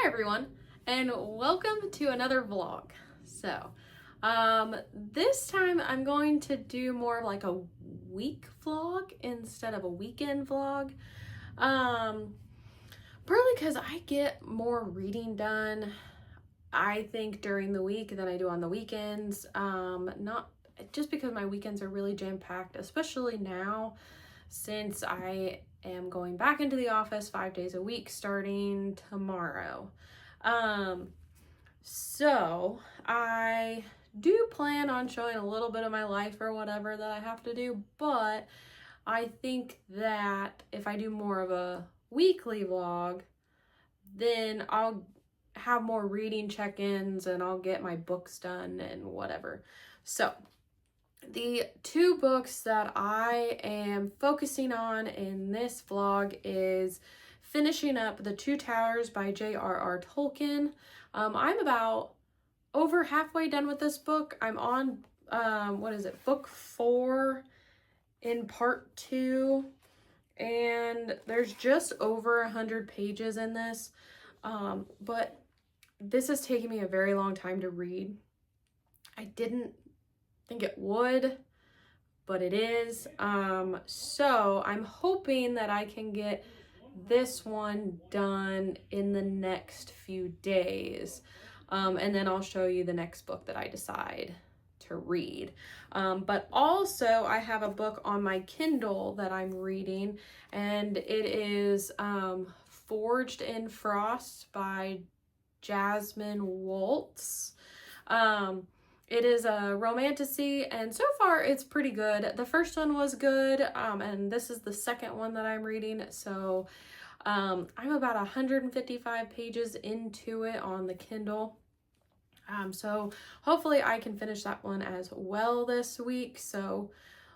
Hi everyone, and welcome to another vlog. So, this time I'm going to do more of like a week vlog instead of a weekend vlog. Partly because I get more reading done, I think, during the week than I do on the weekends. Not just because my weekends are really jam-packed, especially now since I am going back into the office 5 days a week starting tomorrow. So I do plan on showing a little bit of my life or whatever that I have to do, but I think that if I do more of a weekly vlog, then I'll have more reading check-ins and I'll get my books done and whatever. So the two books that I am focusing on in this vlog is finishing up The Two Towers by J.R.R. Tolkien. I'm about over halfway done with this book. I'm on, book 4 in part 2, and there's just over 100 pages in this, but this is taking me a very long time to read. I didn't think it would, but it is. So I'm hoping that I can get this one done in the next few days. And then I'll show you the next book that I decide to read. But also I have a book on my Kindle that I'm reading, and it is Forged in Frost by Jasmine Waltz. It is a romantasy, and so far it's pretty good. The first one was good, and this is the second one that I'm reading. So I'm about 155 pages into it on the Kindle. So hopefully I can finish that one as well this week. So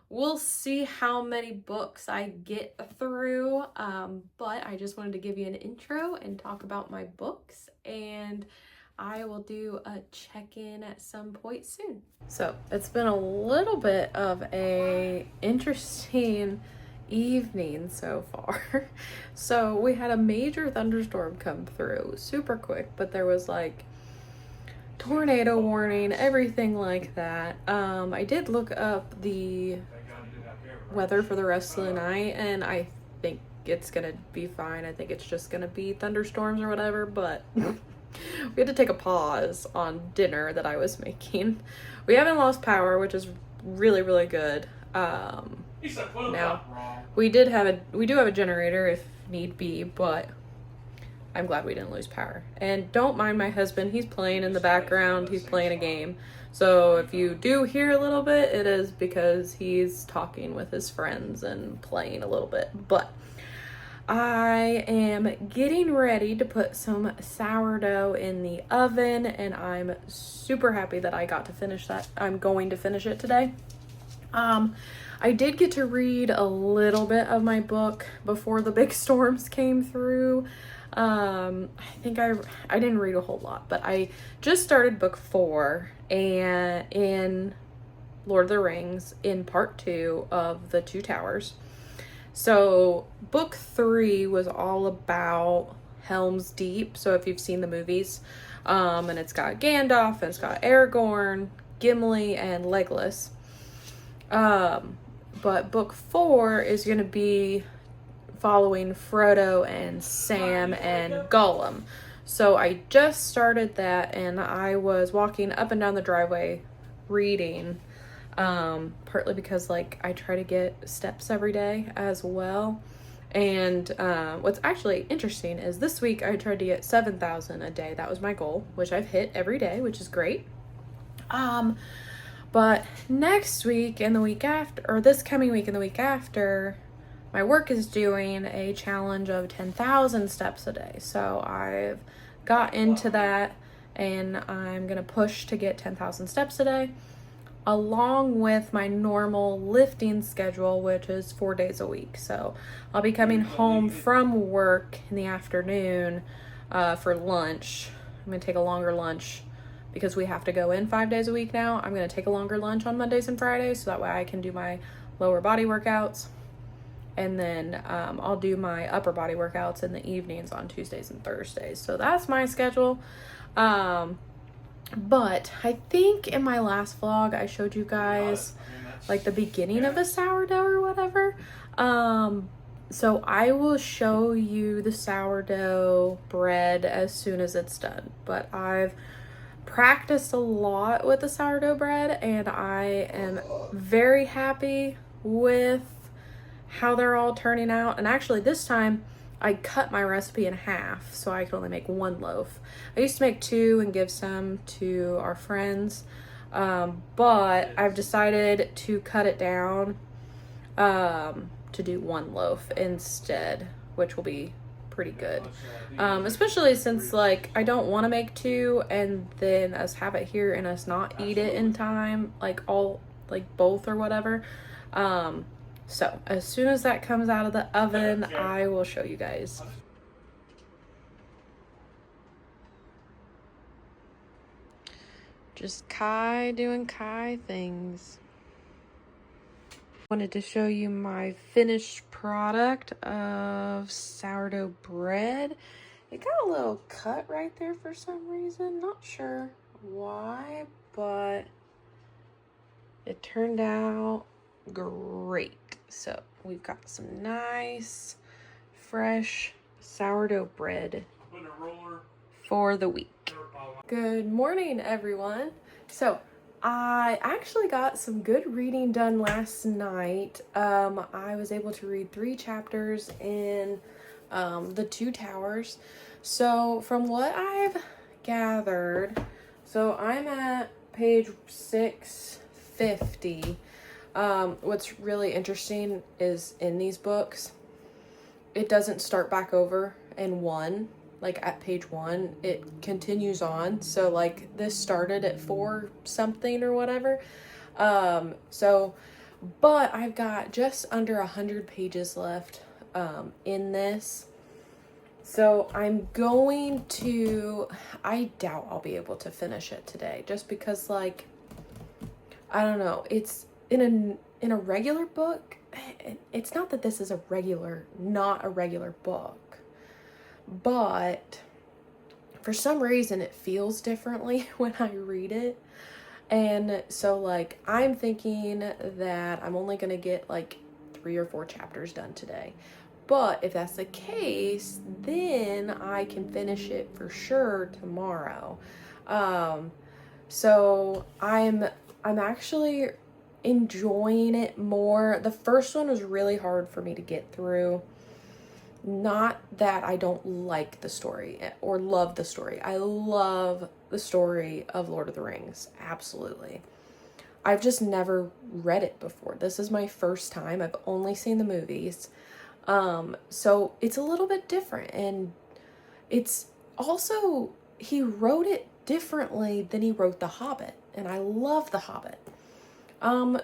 we'll see how many books I get through. But I just wanted to give you an intro and talk about my books, and I will do a check-in at some point soon. So it's been a little bit of a interesting evening so far. So we had a major thunderstorm come through super quick, but there was like tornado warning, everything like that. I did look up the weather for the rest of the night, and I think it's gonna be fine. I think it's just gonna be thunderstorms or whatever, but we had to take a pause on dinner that I was making. We haven't lost power, which is really, really good. Now we do have a generator if need be, but I'm glad we didn't lose power. And don't mind my husband, he's playing in the background, he's playing a game. So if you do hear a little bit, it is because he's talking with his friends and playing a little bit. But I am getting ready to put some sourdough in the oven, and I'm super happy that I got to finish that. I'm going to finish it today. I did get to read a little bit of my book before the big storms came through. I think I didn't read a whole lot, but I just started book 4 and in Lord of the Rings in part 2 of The Two Towers. So book 3 was all about Helm's Deep. So if you've seen the movies, and it's got Gandalf, and it's got Aragorn, Gimli, and Legolas. But book 4 is going to be following Frodo and Sam and Gollum. So I just started that, and I was walking up and down the driveway reading, partly because like I try to get steps every day as well. And what's actually interesting is this week I tried to get 7,000 a day. That was my goal, which I've hit every day, which is great. But next week and the week after, or this coming week and the week after, my work is doing a challenge of 10,000 steps a day. So I've got into that, and I'm going to push to get 10,000 steps a day, along with my normal lifting schedule, which is 4 days a week. So I'll be coming home from work in the afternoon for lunch. I'm going to take a longer lunch because we have to go in 5 days a week now. I'm going to take a longer lunch on Mondays and Fridays so that way I can do my lower body workouts. And then I'll do my upper body workouts in the evenings on Tuesdays and Thursdays. So that's my schedule. But I think in my last vlog, I showed you guys like the beginning of a sourdough or whatever. So I will show you the sourdough bread as soon as it's done. But I've practiced a lot with the sourdough bread, and I am very happy with how they're all turning out. And actually this time I cut my recipe in half so I could only make 1 loaf. I used to make 2 and give some to our friends, but I've decided to cut it down to do 1 loaf instead, which will be pretty good. Especially since like I don't want to make 2 and then us have it here and us not eat it in time, like both or whatever. So as soon as that comes out of the oven, I will show you guys. Just Kai doing Kai things. Wanted to show you my finished product of sourdough bread. It got a little cut right there for some reason. Not sure why, but it turned out great. So we've got some nice fresh sourdough bread for the week. Good morning, everyone. So I actually got some good reading done last night. I was able to read 3 chapters in the 2 Towers. So from what I've gathered, so I'm at page 650. What's really interesting is in these books, it doesn't start back over in 1, like at page 1, it continues on. So like this started at 4 something or whatever. But I've got just under 100 pages left, in this. So I'm going to, I doubt I'll be able to finish it today just because like, I don't know, it's in a regular book. It's not that this is not a regular book, but for some reason it feels differently when I read it. And so like I'm thinking that I'm only gonna get like 3 or 4 chapters done today. But if that's the case, then I can finish it for sure tomorrow. So I'm actually enjoying it more. The first one was really hard for me to get through. Not that I don't like the story or love the story. I love the story of Lord of the Rings. Absolutely. I've just never read it before. This is my first time. I've only seen the movies. So it's a little bit different, and it's also, he wrote it differently than he wrote The Hobbit, and I love The Hobbit.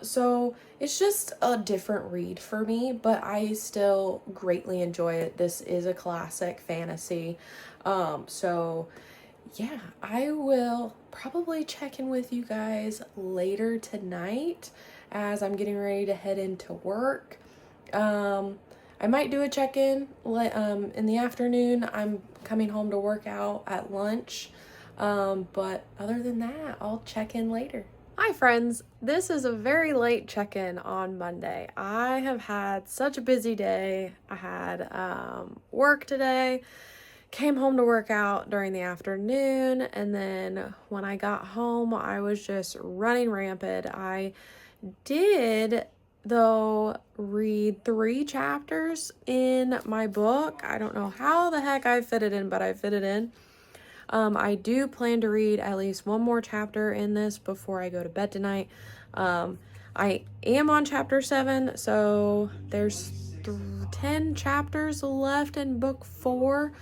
So it's just a different read for me, but I still greatly enjoy it. This is a classic fantasy. So yeah, I will probably check in with you guys later tonight as I'm getting ready to head into work. I might do a check-in in the afternoon. I'm coming home to work out at lunch. But other than that, I'll check in later. Hi friends, this is a very late check-in on Monday. I have had such a busy day. I had work today, came home to work out during the afternoon, and then when I got home, I was just running rampant. I did, though, read 3 chapters in my book. I don't know how the heck I fit it in, but I fit it in. I do plan to read at least 1 more chapter in this before I go to bed tonight. I am on chapter 7, so there's 10 chapters left in book 4.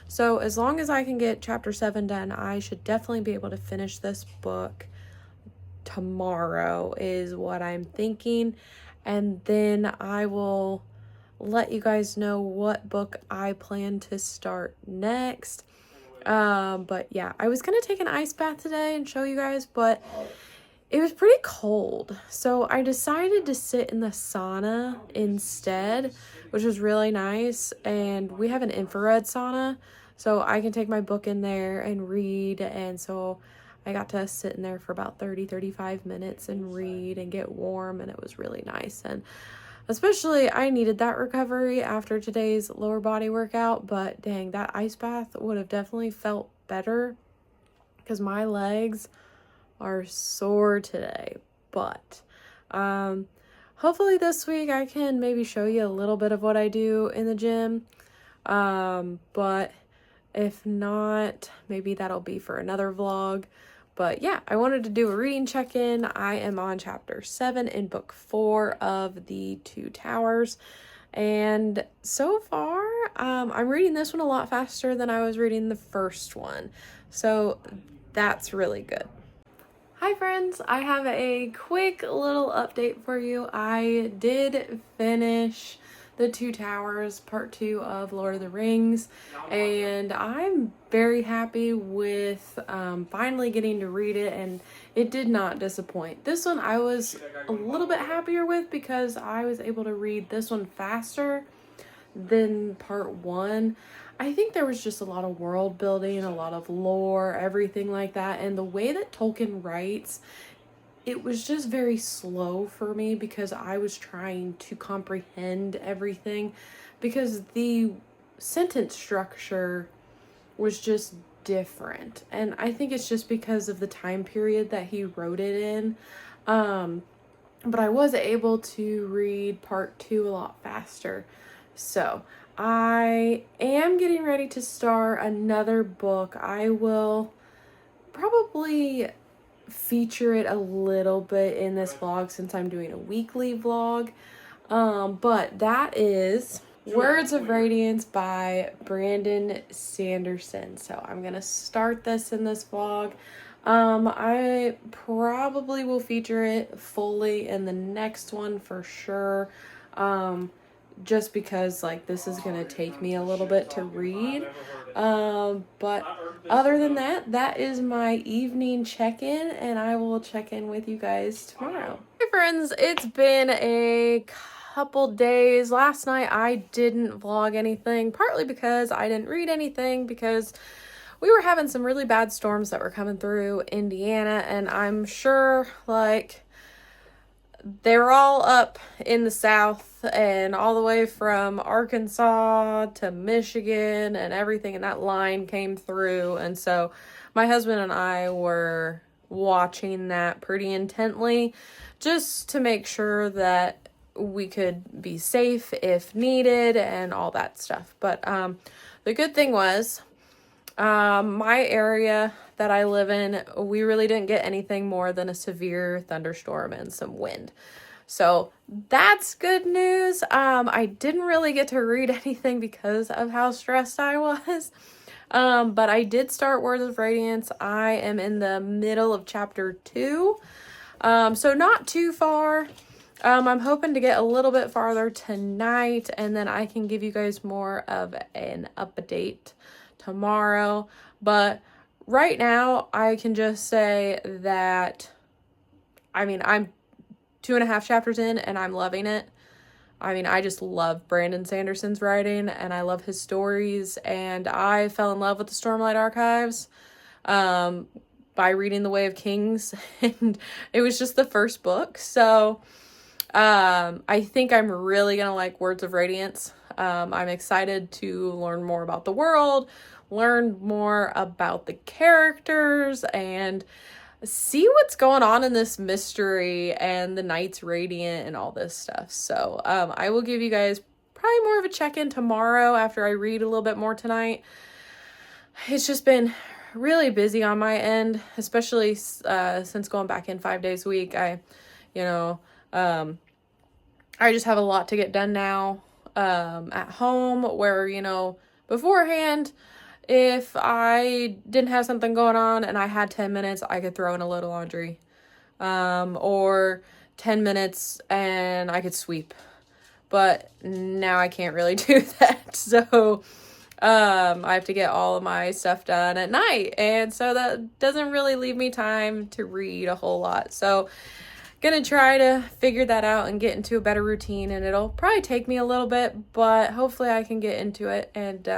So as long as I can get chapter 7 done, I should definitely be able to finish this book tomorrow is what I'm thinking. And then I will let you guys know what book I plan to start next. But yeah, I was gonna take an ice bath today and show you guys, but it was pretty cold, so I decided to sit in the sauna instead. which was really nice. And we have an infrared sauna, so I can take my book in there and read. And so I got to sit in there for about 35 minutes and read and get warm, and it was really nice. And especially I needed that recovery after today's lower body workout, but dang, that ice bath would have definitely felt better because my legs are sore today. But hopefully this week I can maybe show you a little bit of what I do in the gym. But if not, maybe that'll be for another vlog. But yeah, I wanted to do a reading check-in. I am on chapter 7 in book 4 of the Two Towers. And so far, I'm reading this one a lot faster than I was reading the first one. So that's really good. Hi friends, I have a quick little update for you. I did finish the Two Towers, part 2 of Lord of the Rings, and I'm very happy with finally getting to read it, and it did not disappoint. This one I was a little bit happier with because I was able to read this one faster than part 1. I think there was just a lot of world building, a lot of lore, everything like that, and the way that Tolkien writes, it was just very slow for me because I was trying to comprehend everything because the sentence structure was just different. And I think it's just because of the time period that he wrote it in. But I was able to read part 2 a lot faster. So I am getting ready to start another book. I will probably feature it a little bit in this vlog since I'm doing a weekly vlog. But that is Words of Radiance by Brandon Sanderson. So I'm gonna start this in this vlog. I probably will feature it fully in the next one for sure. Just because like this is gonna take me a little bit to read. But other than that, that is my evening check-in, and I will check in with you guys tomorrow. Hey friends, it's been a couple days. Last night I didn't vlog anything, partly because I didn't read anything because we were having some really bad storms that were coming through Indiana, and I'm sure like they were all up in the south and all the way from Arkansas to Michigan and everything, and that line came through. And so my husband and I were watching that pretty intently just to make sure that we could be safe if needed and all that stuff. But the good thing was my area that I live in, we really didn't get anything more than a severe thunderstorm and some wind. So that's good news. I didn't really get to read anything because of how stressed I was. But I did start Words of Radiance. I am in the middle of chapter 2. So not too far. I'm hoping to get a little bit farther tonight, and then I can give you guys more of an update tomorrow. But right now, I can just say that, I mean, I'm 2.5 chapters in, and I'm loving it. I mean, I just love Brandon Sanderson's writing, and I love his stories, and I fell in love with the Stormlight Archives by reading The Way of Kings, and it was just the first book. So I think I'm really gonna like Words of Radiance. I'm excited to learn more about the world, learn more about the characters, and see what's going on in this mystery and the Knights Radiant and all this stuff. So I will give you guys probably more of a check-in tomorrow after I read a little bit more tonight. It's just been really busy on my end, especially since going back in 5 days a week. I just have a lot to get done now at home, where, beforehand, if I didn't have something going on and I had 10 minutes, I could throw in a load of laundry. Or 10 minutes and I could sweep. But now I can't really do that. So I have to get all of my stuff done at night. And so that doesn't really leave me time to read a whole lot. So gonna try to figure that out and get into a better routine, and it'll probably take me a little bit, but hopefully I can get into it, and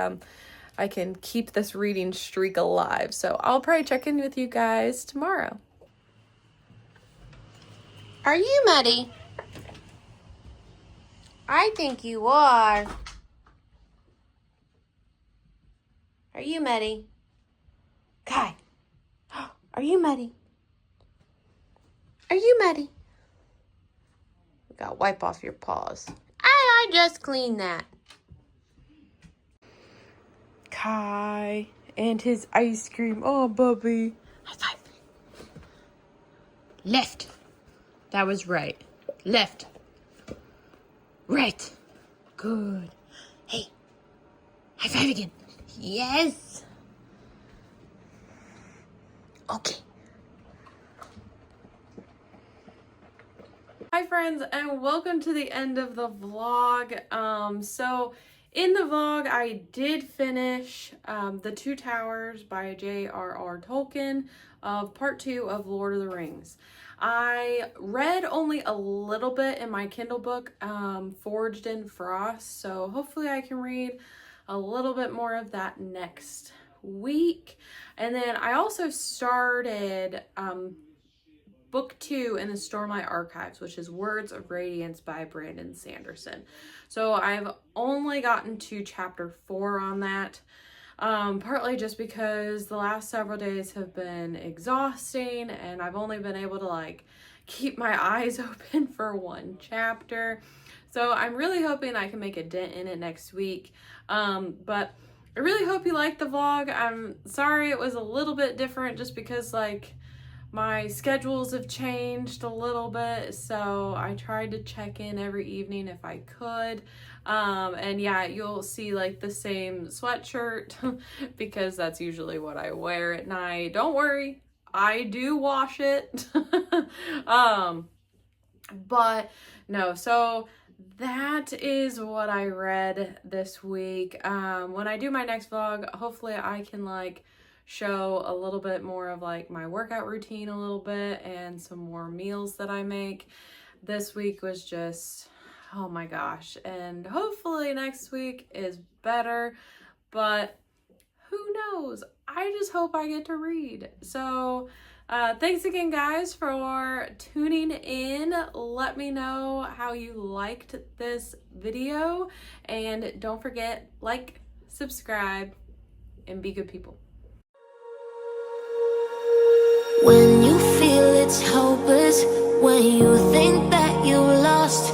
I can keep this reading streak alive. So I'll probably check in with you guys tomorrow. Are you muddy? I think you are. Are you muddy? Kai, are you muddy? Are you muddy? You gotta wipe off your paws. I just cleaned that. Kai and his ice cream. Oh, Bubby. High five. Left. That was right. Left. Right. Good. Hey. High five again. Yes. Okay. Hi friends, and welcome to the end of the vlog. So in the vlog I did finish The Two Towers by J.R.R. Tolkien of part 2 of Lord of the Rings. I read only a little bit in my Kindle book, Forged in Frost, so hopefully I can read a little bit more of that next week. And then I also started book 2 in the Stormlight Archives, which is Words of Radiance by Brandon Sanderson. So I've only gotten to chapter 4 on that, partly just because the last several days have been exhausting and I've only been able to like keep my eyes open for one chapter. So I'm really hoping I can make a dent in it next week. But I really hope you liked the vlog. I'm sorry it was a little bit different just because like my schedules have changed a little bit, so I tried to check in every evening if I could. And yeah, you'll see like the same sweatshirt because that's usually what I wear at night. Don't worry, I do wash it. But no, so that is what I read this week. When I do my next vlog, hopefully I can like show a little bit more of like my workout routine a little bit and some more meals that I make. This week was just, oh my gosh, and hopefully next week is better, but who knows? I just hope I get to read. So thanks again guys for tuning in. Let me know how you liked this video, and don't forget, like, subscribe, and be good people. When you feel it's hopeless, when you think that you lost